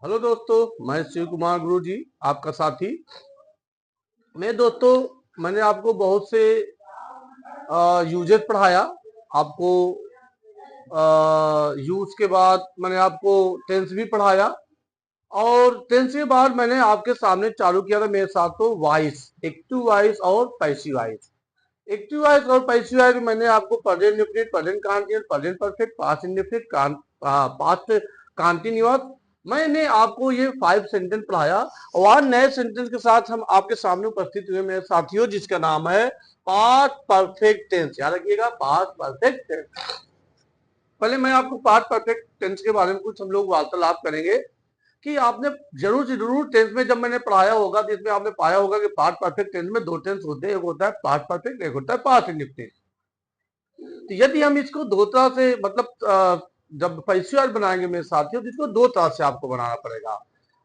Hello दोस्तों, मैं शिव कुमार गुरु जी आपका साथी। दोस्तों, मैंने आपको बहुत से यूजेस पढ़ाया। आपको यूज के बाद मैंने आपको टेंस भी पढ़ाया, और टेंस के बाद मैंने आपके सामने चालू किया था मेरे साथ तो वॉइस, एक्टिव वॉइस और पैसिव वॉइस। एक्टिव वॉइस और पैसिव वॉइस मैंने आपको present indefinite, present continuous, present perfect, past indefinite, past continuous, मैंने आपको ये 5 सेंटेंस पढ़ाया। और आज नए सेंटेंस के साथ हम आपके सामने उपस्थित हुए मेरे साथियों, जिसका नाम है पास्ट परफेक्ट टेंस। याद रखिएगा, पास्ट परफेक्ट टेंस। पहले मैं आपको पास्ट परफेक्ट टेंस के बारे में कुछ हम लोग वार्तालाप करेंगे कि आपने जरूर से जरूर टेंस में जब मैंने पढ़ाया होगा तो इसमें आपने पाया होगा कि पास्ट परफेक्ट टेंस में 2 टेंस होते हैं, एक होता है पास्ट परफेक्ट, एक होता है पास्ट इंडेफिनिट। तो यदि हम इसको दो तरह से मतलब जब पैसिव बनाएंगे मेरे साथियों, तो इसको 2 तरह से आपको बनाना पड़ेगा।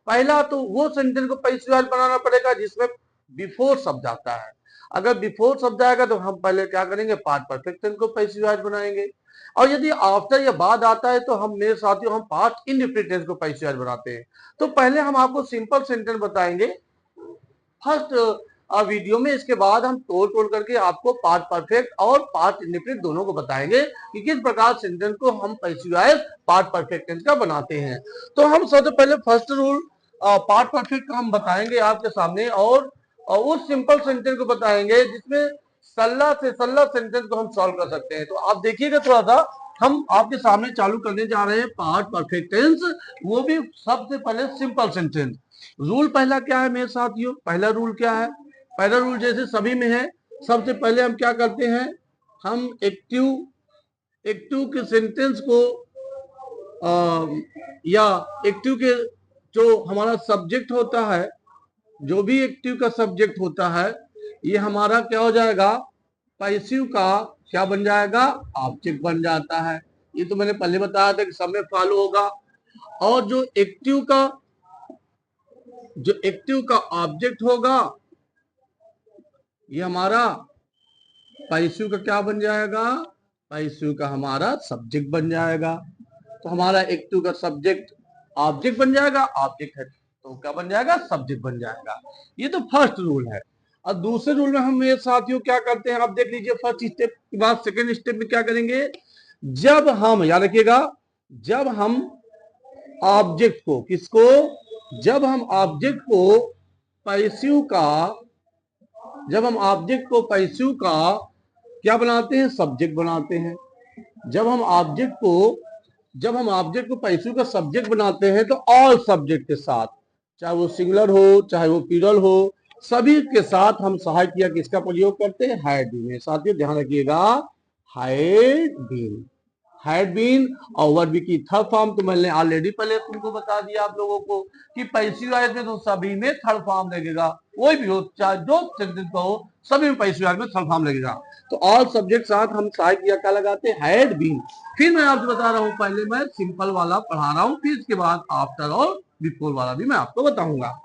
पहला तो वो सेंटेंस को पैसिव बनाना पड़ेगा जिसमें बिफोर शब्द आता है। अगर बिफोर शब्द आएगा तो हम पहले क्या करेंगे, पास्ट परफेक्ट टेंस को पैसिव बनाएंगे। और यदि आफ्टर या बाद आता है तो हम मेरे साथियों हम पास्ट इंडेफिनिट टेंस को पैसिव बनाते हैं। तो पहले हम आपको सिंपल सेंटेंस बताएंगे फर्स्ट वीडियो में, इसके बाद हम तोड़ तोड़ करके आपको पास्ट परफेक्ट और पास्ट इंडेफिनिट दोनों को बताएंगे कि किस प्रकार सेंटेंस को हम पैसिव पास्ट परफेक्ट टेंस का बनाते हैं। तो हम सबसे पहले फर्स्ट रूल पास्ट परफेक्ट का हम बताएंगे आपके सामने, और उस सिंपल सेंटेंस को बताएंगे जिसमें सल्ला से सल्ला सेंटेंस को हम सॉल्व कर सकते हैं। तो आप देखिएगा, थोड़ा सा हम आपके सामने चालू करने जा रहे हैं पास्ट परफेक्ट टेंस, वो भी सबसे पहले सिंपल सेंटेंस। रूल पहला क्या है मेरे साथियों, पहला रूल क्या है? पहला रूल जैसे सभी में है, सबसे पहले हम क्या करते हैं, हम एक्टिव के सेंटेंस को या एक्टिव के जो हमारा सब्जेक्ट होता है, जो भी एक्टिव का सब्जेक्ट होता है, ये हमारा क्या हो जाएगा, पैसिव का क्या बन जाएगा, ऑब्जेक्ट बन जाता है। ये तो मैंने पहले बताया था कि सब में फॉलो होगा। और जो एक्टिव का ऑब्जेक्ट होगा, ये हमारा पैसिव का क्या बन जाएगा, पैसिव का हमारा सब्जेक्ट बन जाएगा। तो हमारा एक्टिव का सब्जेक्ट ऑब्जेक्ट बन जाएगा, ऑब्जेक्ट है तो क्या बन जाएगा, सब्जेक्ट बन जाएगा। ये तो फर्स्ट रूल है। और दूसरे रूल में हम मेरे साथियों क्या करते हैं, आप देख लीजिए। फर्स्ट स्टेप के बाद सेकेंड स्टेप में क्या करेंगे, जब हम, याद रखिएगा, जब हम ऑब्जेक्ट को, किसको, जब हम ऑब्जेक्ट को पैसिव का, जब हम ऑब्जेक्ट को पैसिव का क्या बनाते हैं, सब्जेक्ट बनाते हैं। जब हम ऑब्जेक्ट को पैसिव का सब्जेक्ट बनाते हैं तो ऑल सब्जेक्ट के साथ, चाहे वो सिंगुलर हो चाहे वो प्लूरल हो, सभी के साथ हम सहायक क्रिया किसका प्रयोग करते हैं, हैड बीन में। साथियों ध्यान रखिएगा, हैड बीन, हैड बीन। और वर्ब की थर्ड फॉर्म तो मैंने ऑलरेडी पहले तुमको बता दिया आप लोगों को कि पैसिव वॉइस में तो सभी में थर्ड फॉर्म लगेगा, कोई भी हो, चाहे जो सेंटेंस का हो, सभी में पैसिव वॉइस में थर्ड फॉर्म लगेगा। तो ऑल सब्जेक्ट साथ हम सहायक क्रिया क्या लगाते हैं, हैड बीन। फिर मैं आपको बता रहा हूं, पहले मैं सिंपल वाला पढ़ा रहा हूं, फिर इसके बाद आफ्टर और बिफोर वाला भी मैं आपको बताऊंगा।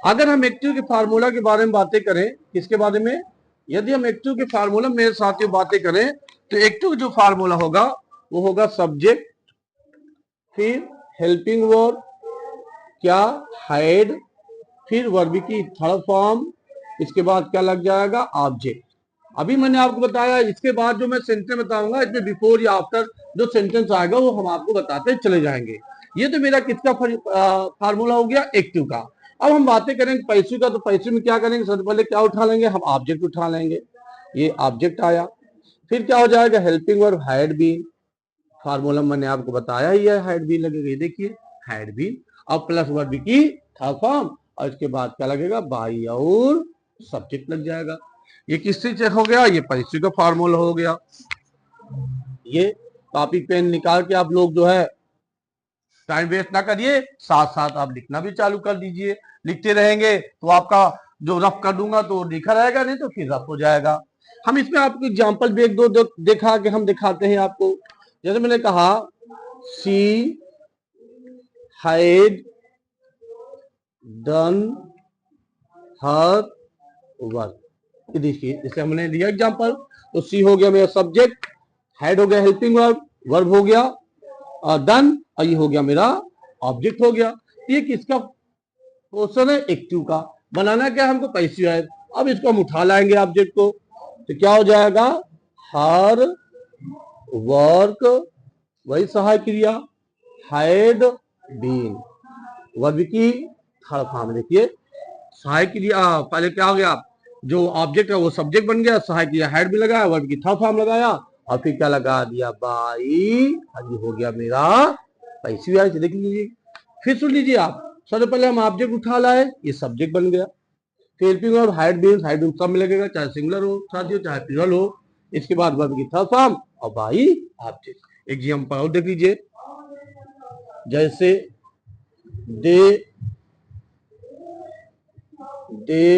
अगर हम एक्टिव के फार्मूला के बारे में बातें करें, किसके बारे में, यदि हम एक्टिव के फार्मूला मेरे साथ बातें करें, तो एक्टिव जो फार्मूला होगा वो होगा सब्जेक्ट, फिर हेल्पिंग वर्ब, क्या, हैड, फिर वर्ब की थर्ड फॉर्म, इसके बाद क्या लग जाएगा, ऑब्जेक्ट। अभी मैंने आपको बताया, इसके बाद जो मैं सेंटेंस बताऊंगा इसमें बिफोर या आफ्टर जो सेंटेंस आएगा वो हम आपको बताते चले जाएंगे। ये तो मेरा किसका फार्मूला हो गया, एक्टिव का। अब हम बातें करेंगे पैसिव का, तो पैसिव में क्या करेंगे, सबसे पहले क्या उठा लेंगे, हम ऑब्जेक्ट उठा लेंगे। ये ऑब्जेक्ट आया, फिर क्या हो जाएगा, helping verb had been, formula मैंने आपको बताया ही है, हैड बीन लगेगा, ये देखिए हैड बीन, अब प्लस वर्ब की थर्ड फॉर्म, और इसके बाद क्या लगेगा, बाई और सब्जेक्ट लग जाएगा। ये किससे चेक हो गया, ये पैसिव का फार्मूला हो गया। ये कॉपी पेन निकाल के आप लोग जो है टाइम वेस्ट ना करिए, साथ साथ आप लिखना भी चालू कर दीजिए। लिखते रहेंगे तो आपका जो रफ कर दूंगा तो लिखा रहेगा, नहीं तो फिर रफ हो जाएगा। हम इसमें आपको एग्जाम्पल भी एक दो देखा के हम दिखाते हैं आपको। जैसे मैंने कहा, she had done her work, देखिए इसे हमने दिया एग्जाम्पल। तो सी हो गया मेरा सब्जेक्ट, हैड हो गया हेल्पिंग वर्ब, वर्ब हो गया डन, और ये हो गया मेरा ऑब्जेक्ट हो गया। ये किसका क्वेश्चन है? एक्टिव का। बनाना क्या है हमको? पैसिव है। अब इसको हम उठा लाएंगे ऑब्जेक्ट को, तो क्या हो जाएगा? हर वर्क, वही सहायक क्रिया, हैड बीन, वर्ब की थर्ड फॉर्म। देखिए सहायक क्रिया पहले क्या हो गया, जो ऑब्जेक्ट है वो सब्जेक्ट बन गया, सहायक क्रिया हैड भी लगाया, वर्ब की थर्ड फॉर्म लगाया और फिर क्या लगा दिया? बाई। आज हो गया मेरा पैसिव वॉइस। देख लीजिए, फिर सुन लीजिए आप। सबसे पहले हम ऑब्जेक्ट उठा लाए, ये सब्जेक्ट बन गया। फिर हेल्पिंग और हैड बीन सब में लगेगा, चाहे सिंगुलर हो साथियों चाहे प्लूरल हो। इसके बाद वर्ब की थर्ड फॉर्म और बाई ऑब्जेक्ट। एग्जांपल और देख लीजिए, जैसे दे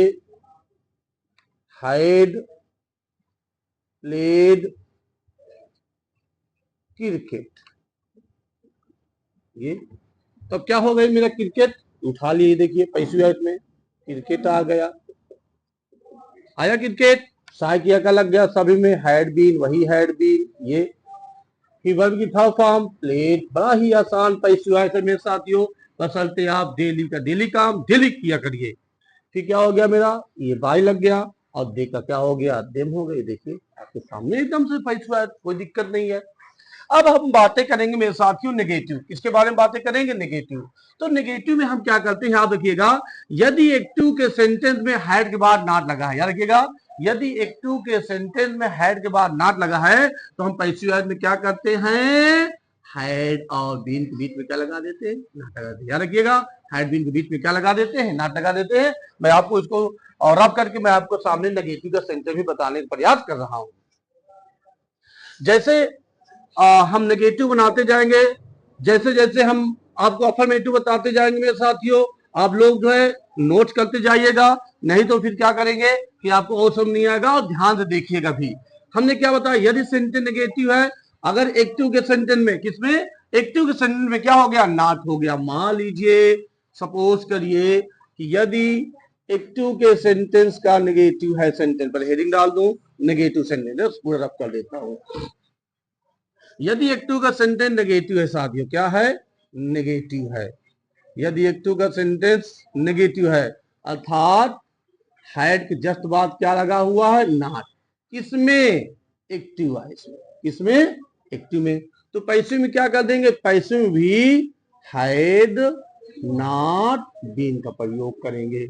हैड प्लेड क्रिकेट। ये तो क्या हो गई मेरा? क्रिकेट उठा लिए, देखिए पैसिव वॉइस में क्रिकेट आ गया, आया क्रिकेट। सहायक क्रिया का लग गया सभी में, हैड बीन, वही हैड बीन। ये फिर वर्ब की थर्ड फॉर्म प्लेड। बड़ा ही आसान पैसिव वॉइस है मेरे साथियों, बशर्ते आप डेली का डेली काम डेली किया करिए। फिर क्या हो गया मेरा? ये बाई लग गया और दे का क्या हो गया? देम हो गई। देखिए आपके सामने एकदम से पैसिव वॉइस, कोई दिक्कत नहीं है। अब हम बातें करेंगे मेरे साथियों नेगेटिव। किसके बारे में बातें करेंगे? नेगेटिव। तो नेगेटिव में हम क्या करते हैं, याद रखिएगा, यदि एक्टिव के सेंटेंस में हैड के बाद नॉट लगा है, याद रखिएगा, यदि एक्टिव के सेंटेंस में हैड के बाद नॉट लगा है तो हम पैसिव वॉइस में क्या करते हैं? हैड और बीन के बीच में क्या लगा देते हैं? नॉट लगा देते हैं। याद रखिएगा, हैड बीन के बीच में क्या लगा देते हैं? नॉट लगा देते हैं। मैं आपको इसको और रब करके मैं आपको सामने नेगेटिव का सेंटेंस भी बताने का प्रयास कर रहा हूं। जैसे हम नेगेटिव बनाते जाएंगे, जैसे जैसे हम आपको अफर्मेटिव बताते जाएंगे मेरे साथियों, आप लोग जो है नोट करते जाइएगा, नहीं तो फिर क्या करेंगे कि आपको और समझ नहीं आएगा। और ध्यान से देखिएगा भी, हमने क्या बताया, यदि सेंटेंस नेगेटिव है, अगर एक्टिव के सेंटेंस में, किसमें? एक्टिव के सेंटेंस में क्या हो गया? नॉट हो गया। मान लीजिए, सपोज करिए कि यदि एक्टिव के सेंटेंस का नेगेटिव है, सेंटेंस पर हेडिंग डाल दूं नेगेटिव सेंटेंस, पूरा रब कर देता हूं। यदि एक्टिव का सेंटेंस नेगेटिव है साथियों, क्या है? नेगेटिव है। यदि एक्टिव का सेंटेंस नेगेटिव है अर्थात हैड के जस्ट बाद क्या लगा हुआ है? नॉट। किसमें? एक्टिव है इसमें। किसमें? एक्टिव में। तो पैसिव में क्या कर देंगे? पैसिव में भी हैड नॉट बीन का प्रयोग करेंगे।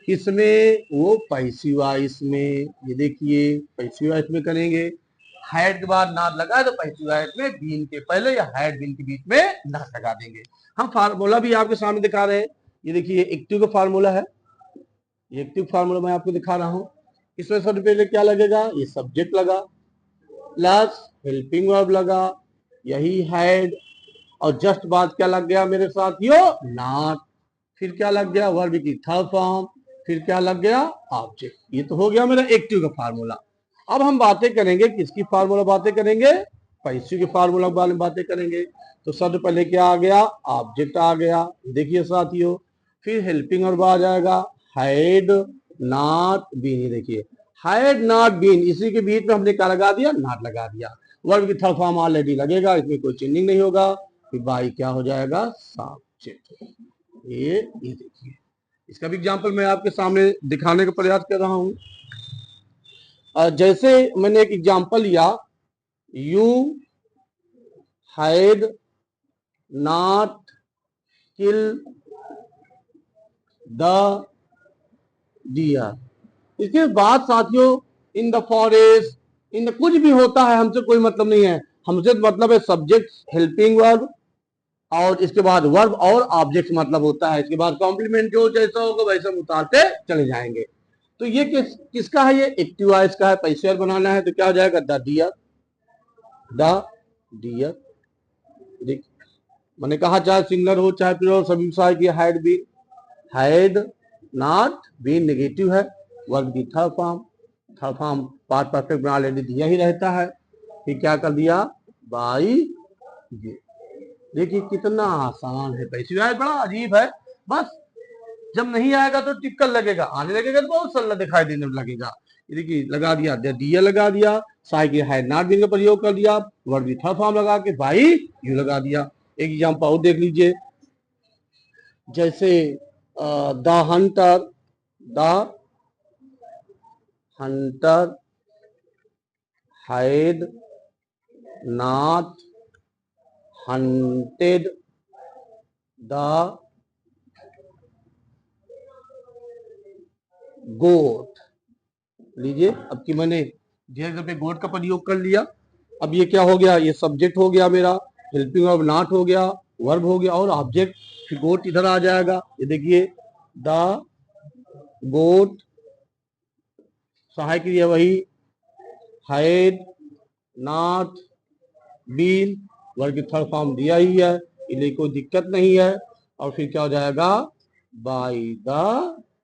किसमें? वो पैसिव वॉइस में। ये देखिए पैसिव वॉइस में करेंगे, हैड के बाद नॉट लगा तो पैसिव वॉइस में बीन के पहले या हैड बीन के बीच में नॉट लगा देंगे। हम फार्मूला भी आपके सामने दिखा रहे हैं। ये देखिए एक्टिव का फार्मूला है, ये एक्टिव फार्मूला मैं आपको दिखा रहा हूं। इसमें सबसे पहले क्या लगेगा? ये सब्जेक्ट लगा प्लस हेल्पिंग वर्ब लगा, यही हैड, और जस्ट बाद क्या लग गया मेरे साथियों? नॉट। फिर क्या लग गया? वर्ब की थर्ड फॉर्म। फिर क्या लग गया? ऑब्जेक्ट। ये तो हो गया मेरा एक्टिव का फार्मूला। अब हम बातें करेंगे किसकी फार्मूला बातें करेंगे? पैसिव के फार्मूला के बारे में बातें करेंगे। तो सबसे पहले क्या आ गया? ऑब्जेक्ट आ गया, देखिए साथियों। फिर हेल्पिंग वर्ब आ जाएगा, हैड नॉट बीन। देखिए हैड नॉट बीन, इसी के बीच में हमने क्या लगा दिया? नॉट लगा दिया। वर्ब की थर्ड फॉर्म ऑलरेडी लगेगा, इसमें कोई चेंजिंग नहीं होगा। फिर बाई क्या हो जाएगा? सब्जेक्ट। ये देखिए, इसका भी एग्जाम्पल मैं आपके सामने दिखाने का प्रयास कर रहा हूं। जैसे मैंने एक एग्जाम्पल लिया, you had not kill the deer. इसके बाद साथियों इन द फॉरेस्ट, इन कुछ भी होता है, हमसे कोई मतलब नहीं है। हमसे मतलब है सब्जेक्ट, हेल्पिंग वर्ब, और इसके बाद वर्ब और ऑब्जेक्ट मतलब होता है। इसके बाद कॉम्प्लीमेंट जो जैसा होगा वैसा हम उतारते चले जाएंगे। तो ये किसका है? ये एक्टिव वॉइस का है। पैसिव बनाना है तो क्या हो जाएगा? The dear. द डियर, मैंने कहा चाहे सिंगुलर हो चाहे प्लूरल, सभी सहायक की had been. Had not been negative है, वर्ब की third form. Third form part perfect में ऑलरेडी दिया ही रहता है। फिर क्या कर दिया? बाई ये। देखिए कितना आसान है पैसिव वॉइस, बड़ा अजीब है। बस जब नहीं आएगा तो टिक्कल लगेगा, आने लगेगा तो बहुत सरल दिखाई देने लगेगा। देखिए लगा दिया, दिया लगा दिया, सहायक हैड नॉट बीन का प्रयोग कर दिया, वर्ब की थर्ड फॉर्म लगा के बाई यू लगा दिया। एक एग्जाम्पल और देख लीजिए, जैसे the hunter, the hunter had not hunted the goat. लीजिए, अब कि मैंने डियर पे गोट का प्रयोग कर लिया। अब ये क्या हो गया, ये सब्जेक्ट हो गया मेरा, हेल्पिंग वर्ब नॉट हो गया, वर्ब हो गया और ऑब्जेक्ट, फिर गोट इधर आ जाएगा। ये देखिए, द गोट, सहायक क्रिया वही, हैड नॉट बीन, वर्ब की थर्ड फॉर्म दिया ही है, इसलिए कोई दिक्कत नहीं है। और फिर क्या हो जाएगा, बाय द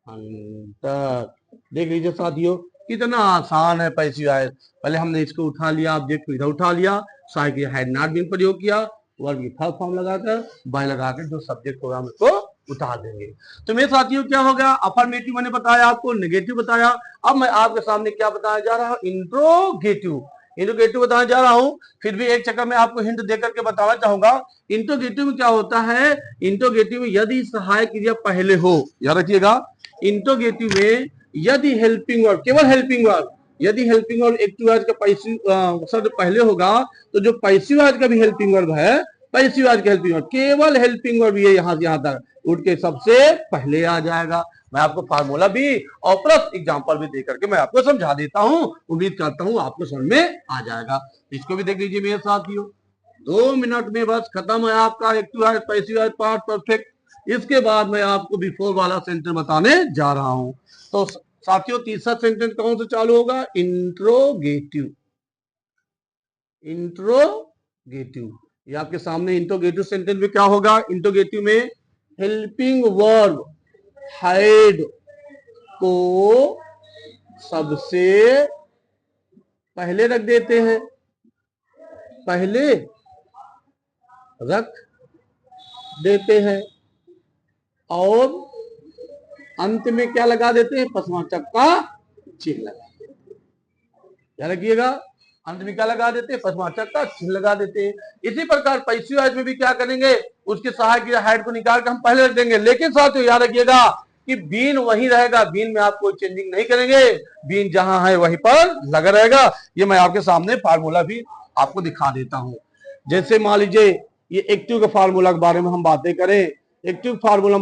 हंटर। देख लीजिए साथियों, कितना आसान है पैसिव वॉइस। पहले हमने इसको उठा लिया, ऑब्जेक्ट को इधर उठा लिया, सहायक क्रिया हैड नॉट बीन प्रयोग किया, वर्ब की थर्ड फॉर्म लगाकर बाय लगाकर जो सब्जेक्ट होगा हम इसको उतार देंगे। तो मेरे साथियों क्या हो गया, अफर्मेटिव मैंने बताया आपको, नेगेटिव बताया। अब मैं आपके सामने क्या बताया जा रहा हूं, इंट्रोगेटिव। इंट्रोगेटिव बताने जा रहा हूं, फिर भी एक चक्कर में आपको हिंट देकर के बताना चाहूंगा। इंट्रोगेटिव में क्या होता है, इंट्रोगेटिव में यदि सहायक क्रिया पहले हो, याद रखिएगा, इंट्रोगेटिव में यदि हेल्पिंग वर्ब, केवल हेल्पिंग वर्ब, यदि हेल्पिंग वर्ब एक्टिव वॉइस का पैसिव शब्द पहले होगा, तो जो पैसिव वॉइस का भी हेल्पिंग वर्ब है, पैसिव वॉइस का हेल्पिंग वर्ब, केवल हेल्पिंग वर्ब ये यहां से यहां तक उठ के सबसे पहले आ जाएगा। मैं आपको फार्मूला भी और प्लस एग्जांपल भी देकर के मैं आपको समझा देता हूं, उम्मीद करता हूं आपको समझ में आ जाएगा। इसको भी देख लीजिए मेरे साथियों, 2 मिनट में बस खत्म है आपका active voice passive voice part perfect. इसके बाद मैं आपको बिफोर वाला सेंटेंस बताने जा रहा हूं। तो साथियों, तीसरा सेंटेंस कौन से चालू होगा, इंट्रोगेटिव। इंट्रोगेटिव, ये आपके सामने इंट्रोगेटिव सेंटेंस में क्या होगा, इंट्रोगेटिव में हेल्पिंग वर्ब हैड को सबसे पहले रख देते हैं, पहले रख देते हैं और अंत में क्या लगा देते हैं, प्रश्नवाचक का चिन्ह लगा देते हैं। क्या रखिएगा, अंत में क्या लगा देते हैं, प्रश्नवाचक का चिन्ह लगा देते हैं। इसी प्रकार पैसिव वॉइस में भी क्या करेंगे, उसके सहायक क्रिया हैड को निकाल कर हम पहले रख देंगे। लेकिन साथियों याद रखिएगा कि बीन वही रहेगा, बीन में आप कोई चेंजिंग नहीं करेंगे, बीन जहां है वहीं पर लगा रहेगा। ये मैं आपके सामने फार्मूला भी आपको दिखा देता हूं। जैसे मान लीजिए ये एक्टिव के फार्मूला के बारे में हम बातें करें, एक्टिव फार्मूला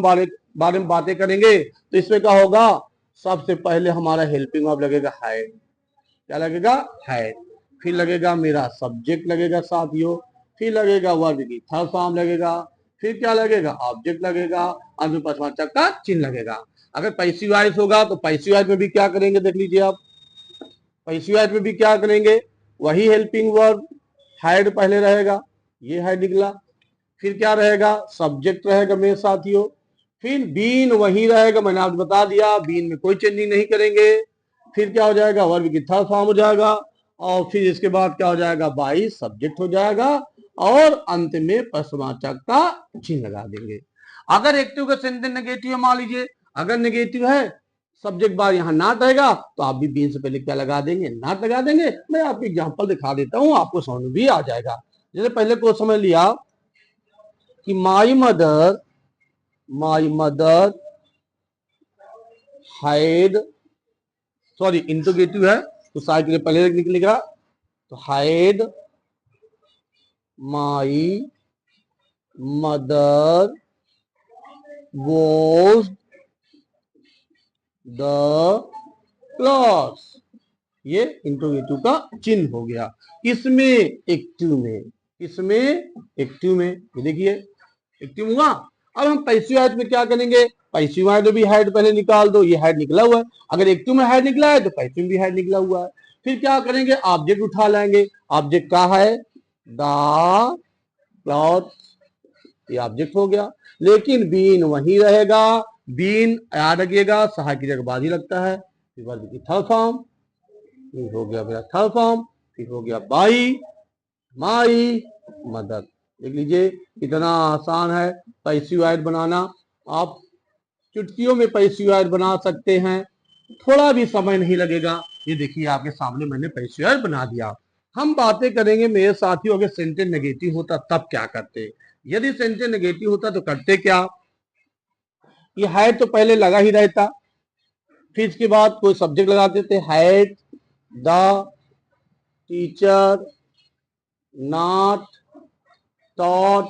बारे में बातें करेंगे, तो इसमें क्या होगा, सबसे पहले हमारा हेल्पिंग वर्ब लगेगा हैड। क्या लगेगा, हैड। फिर लगेगा मेरा सब्जेक्ट लगेगा साथियों, फिर लगेगा वर्ब की थर्ड फॉर्म लगेगा, फिर क्या लगेगा, ऑब्जेक्ट लगेगा, अंत में प्रश्नवाचक का चिन्ह लगेगा। अगर पैसिव वॉइस होगा तो पैसिव वॉइस में भी क्या करेंगे, देख लीजिए आप, पैसिव वॉइस में भी क्या करेंगे, वही हेल्पिंग वर्ब हैड पहले रहेगा, ये हैड निकला। फिर क्या रहेगा, सब्जेक्ट रहेगा मेरे साथियों, फिर बीन वही रहेगा, मैंने आपको बता दिया, बीन में कोई चेंजिंग नहीं करेंगे। फिर क्या हो जाएगा, वर्ब की थर्ड फॉर्म हो जाएगा, और फिर इसके बाद क्या हो जाएगा, बाई सब्जेक्ट हो जाएगा, और अंत में प्रश्नवाचक का चिन्ह लगा देंगे। अगर एक्टिव का सेंटेंस नेगेटिव है, मान लीजिए अगर नेगेटिव है, सब्जेक्ट बार यहाँ नॉट रहेगा, तो आप भी बीन से पहले क्या लगा देंगे, नॉट लगा देंगे। मैं आपको एग्जांपल दिखा देता हूँ, आपको समझ भी आ जाएगा। जैसे पहले को समझ लिया कि my mother hide, sorry interrogative है तो साइड के लिए पहले निकलेगा, तो hide my mother was the cloth, ये इंट्रोगेटिव का चिन्ह हो गया। इसमें एक्टिव में, इसमें एक्टिव में, ये देखिए एक्टिव हुआ। अब हम पैसिव वॉइस में क्या करेंगे, पैसिव वॉइस में भी हेड पहले निकाल दो, ये हेड निकला हुआ है, अगर एक्टिव में हेड निकला है तो पैसिव में भी हेड निकला हुआ है। फिर क्या करेंगे, ऑब्जेक्ट उठा लेंगे, ऑब्जेक्ट क्या है, द क्लॉथ, ये ऑब्जेक्ट हो गया। लेकिन बीन वही रहेगा, बीन याद रखिएगा सहायक क्रिया के बाद ही लगता है। फिर वर्ब की थर्ड फॉर्म, फिर हो गया मेरा थर्ड फॉर्म, फिर हो गया बाई माई मदर। देख लीजिए कितना आसान है पैसिव वॉइस बनाना, आप चुटकियों में पैसिव वॉइस बना सकते हैं, थोड़ा भी समय नहीं लगेगा। ये देखिए आपके सामने मैंने पैसिव वॉइस बना दिया। हम बातें करेंगे मेरे साथियों, अगर सेंटेंस नेगेटिव होता तब क्या करते, यदि सेंटेंस नेगेटिव होता तो करते क्या। ये है तो पहले लगा ही रहता, फिर इसके बाद कोई सब्जेक्ट लगा देते, had the teacher not taught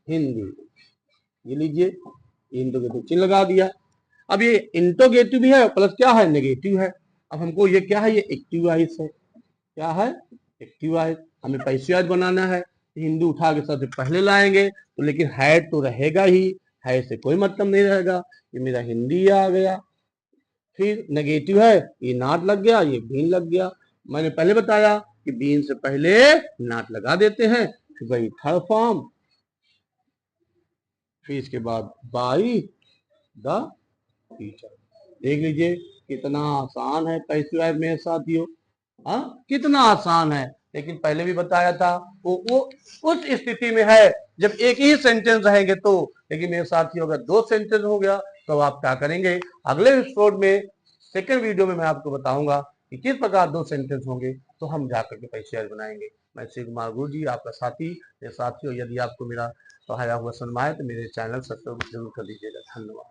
Hindi, ये लीजिए इंटरोगेटिव चिन्ह लगा दिया। अब ये इंटरोगेटिव भी है प्लस क्या है, नेगेटिव है। अब हमको ये क्या है, ये एक्टिव वॉइस है। क्या है, एक्टिव वॉइस। हमें पैसिव वॉइस बनाना है, हिंदी उठा के सबसे पहले लाएंगे तो, लेकिन हैड तो रहेगा ही, है से कोई मतलब नहीं रहेगा, ये मेरा हिंदी आ गया। फिर नेगेटिव है, ये नाट लग गया, ये बीन लग गया। मैंने पहले बताया कि बीन से पहले नाट लगा देते हैं, फिर वही थर्ड फॉर्म, फिर इसके बाद बाई द टीचर। देख लीजिए कितना आसान है पैसिव वॉइस मेरे साथियों, हाँ कितना आसान है। लेकिन पहले भी बताया था वो उस स्थिति में है जब एक ही सेंटेंस रहेंगे तो, लेकिन मेरे साथियों अगर दो सेंटेंस हो गया तो आप क्या करेंगे, अगले एपिसोड में सेकंड वीडियो में मैं आपको बताऊंगा कि किस प्रकार दो सेंटेंस होंगे, तो हम जाकर के पैसिव वॉइस बनाएंगे। मैं श्री कुमार गुरु जी आपका साथी। मेरे साथियों यदि आपको मेरा पढ़ाया हुआ समझ में आए तो मेरे चैनल सब्सक्राइब जरूर कर लीजिएगा। धन्यवाद।